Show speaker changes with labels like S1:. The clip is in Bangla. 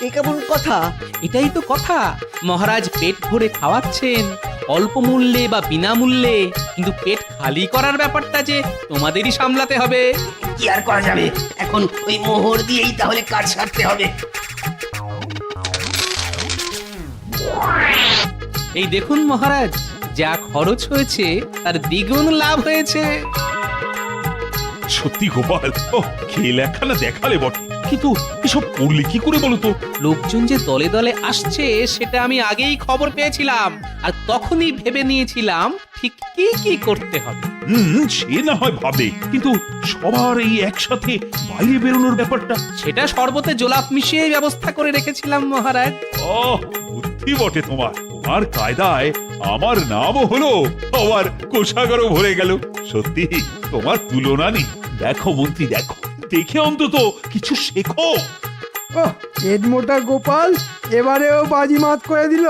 S1: এ কেমন কথা?
S2: এটাই তো কথা। মহারাজ পেট ভরে খাওয়াচ্ছেন অল্প মূল্যে বা বিনামূল্যে, কিন্তু পেট খালি করার ব্যাপারটা যে তোমাদেরই সামলাতে হবে।
S3: কি আর করা যাবে, এখন ওই মোহর দিয়েই তাহলে কাজ সারতে হবে।
S2: এই দেখুন মহারাজ, যা খরচ হয়েছে তার দ্বিগুণ লাভ হয়েছে।
S4: সত্যি গোপাল, ও খেল একখানা দেখালে বটে, কিন্তু এসব করলে কি করে বলো তো?
S2: লোকজন যে দলে দলে আসছে সেটা আমি আগেই খবর পেয়েছিলাম, আর তখনই ভেবে নিয়েছিলাম ঠিক কি কি করতে হবে।
S4: সে না হয় ভাবে, কিন্তু সবার এই একসাথে বাইরে বেরোনোর ব্যাপারটা।
S2: সেটা শরবতে জোলাপ মিশিয়ে ব্যবস্থা করে রেখেছিলাম মহারাজ।
S4: ও বুদ্ধি বটে তোমার, তোমার কায়দায় আমার নামও হলো, আবার কোষাগারও ভরে গেল। সত্যি তোমার তুলনা নেই। দেখো মন্ত্রী, দেখো, দেখে অন্তত কিছু শেখো।
S5: পেট মোটা গোপাল এবারেও বাজিমাত করে দিল।